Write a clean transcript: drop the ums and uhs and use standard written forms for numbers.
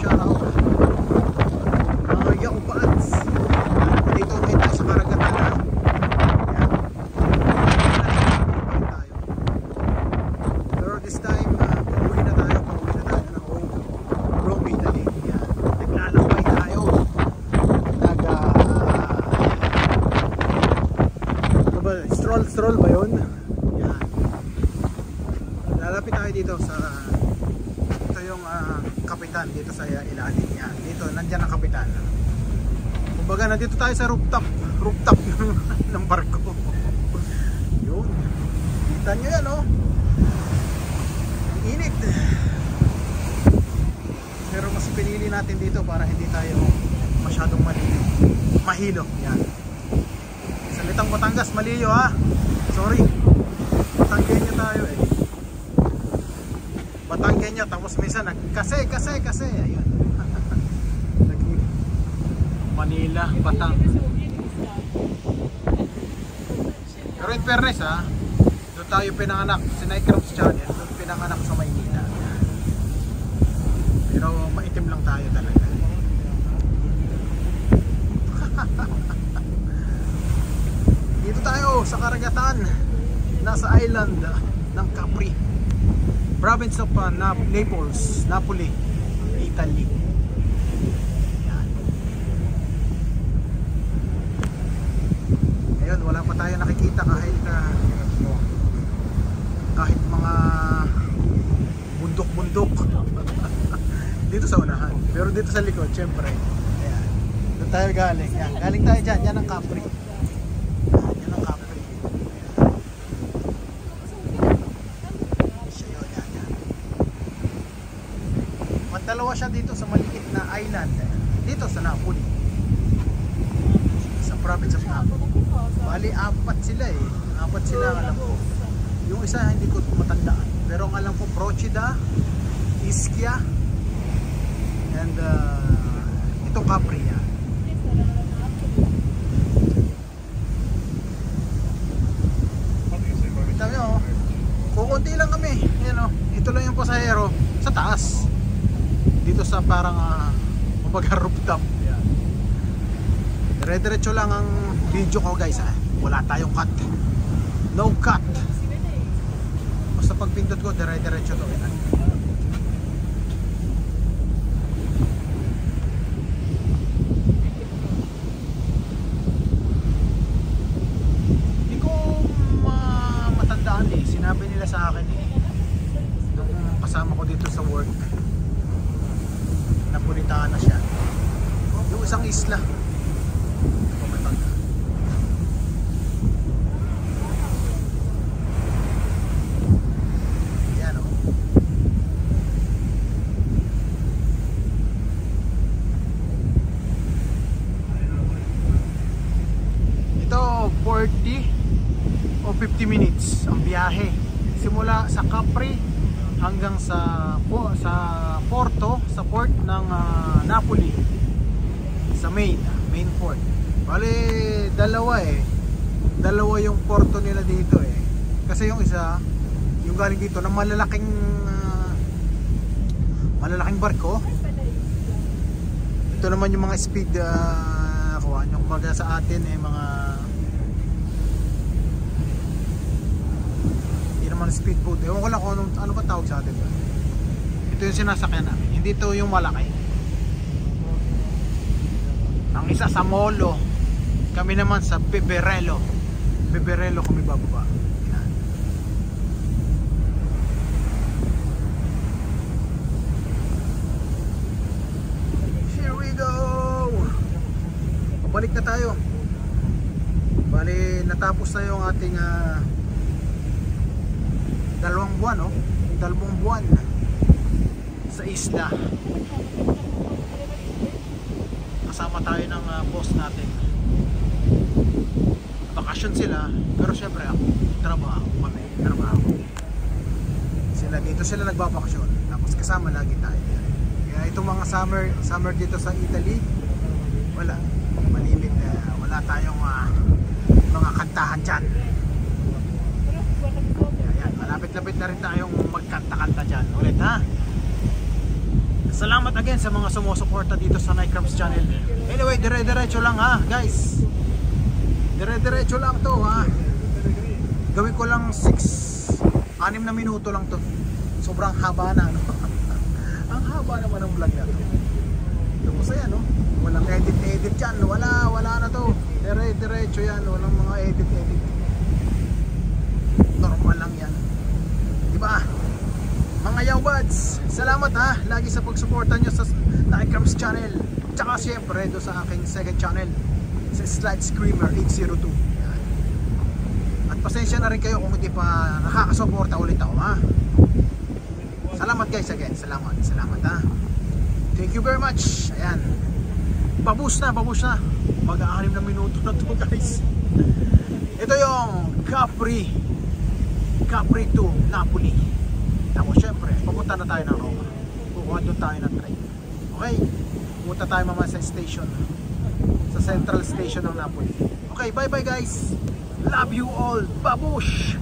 araw. Mga yakubaans. Dito may tayo sa karagatan na. Ayan. Tayo. Pero this time, pauwi na tayo ng home. Rome, Italy. Ayan. Naglalakbay tayo. Stroll ba yun? Ayan. Lalapit tayo dito sa ito yung kapitan dito sa ilalim. Yan. Dito, nandyan ang kapitan. Kumbaga, nandito tayo sa rooftop ng barko. Yun. Kita nyo yan, oh. Ang init. Pero mas pinili natin dito para hindi tayo masyadong mahilo. Yan. Salitang Batangas, maliyo ha. Sorry. Batanggenyo tayo eh. Batanggenyo, tapos minsan kasi. Ayun. Manila, Batang. Pero in fairness ha, doon tayo pinanganak. Si Nike Rooms Channel, doon pinanganak sa Maynila. Pero maitim lang tayo talaga. Dito tayo sa karagatan, nasa island ng Capri, province of Napoli, Italy. Yan. Ayun, wala pa tayo nakikita kahit mga bundok-bundok dito sa unahan. Pero dito sa likod, syempre, ayan, doon tayo galing. Yan. Galing tayo dyan, yan ang Capri. Dalawa siya dito sa maliit na island dito sa Napoli, sa province of Napoli. Bali, apat sila alam ko. Yung isa hindi ko matandaan, pero ang alam ko Procida, Ischia, and ito Capri yan. Kita nyo, kukunti lang kami. Yan, ito lang yung pasahero sa taas dito sa parang kumbaga rooftop. Yan. Dire-diretso lang ang video ko guys ha. Wala tayong cut. No cut. Basta pag pindot ko dire-diretso to. Hindi ko matandaan eh. Sinabi nila sa akin eh, nung kasama ko dito sa work, Napolitana siya. Yung isang isla. Yan o. Ito 40 o 50 minutes ang biyahe. Simula sa Capri hanggang sa Porto, sa port ng Napoli, sa main port. Bali dalawa yung porto nila dito eh, kasi yung isa yung galing dito ng malalaking barko. Ito naman yung mga speed kuhaan yung kumbaga sa atin eh, mga hindi naman speedboat. Ewan ko lang kung ano ba tawag sa atin ba. Ito yung sinasakyan namin, hindi ito yung malaki. Ang isa sa Molo, kami naman sa Beberello kami bababa. Yan. Here we go. Pabalik na tayo. Bali natapos na yung ating 2 buwan, 2 buwan sa isla. Kasama tayo ng boss natin. Bakasyon sila, pero syempre ako, trabaho. Sila dito sila nagbabakasyon, tapos kasama lagi tayo. Kaya itong mga summer dito sa Italy, wala, malimit, wala tayong mga kantahan dyan. Malapit-lapit na rin tayong magkanta-kanta dyan ulit ha. Salamat again sa mga sumusuporta dito sa Nightcrabs channel. Anyway, dire-diretso lang ha guys. Dire-diretso lang to ha. Gawin ko lang 6 na minuto lang to. Sobrang haba na no? Ang haba naman ng vlog na to. Tapos ayan no, walang edit yan. Wala na to. Dire-diretso yan, walang mga edit. Normal lang yan, diba? Mga Yowbads, salamat ha lagi sa pagsuporta nyo sa Nightcrabs channel. Tsaka syempre do sa aking second channel, sa Slide Screamer 802. Yan. At pasensya na rin kayo kung hindi pa nakakasuporta ulit ako ha. Salamat guys again, salamat ha. Thank you very much. Ayan, babus na mag-6 na minuto na to guys. Ito yung Capri to Napoli. Tapos syempre pupunta na tayo ng Roma. Kukuha doon tayo ng train. Okay, pupunta tayo mamaya sa station, sa central station ng Napoli. Okay, bye bye guys, love you all, babush.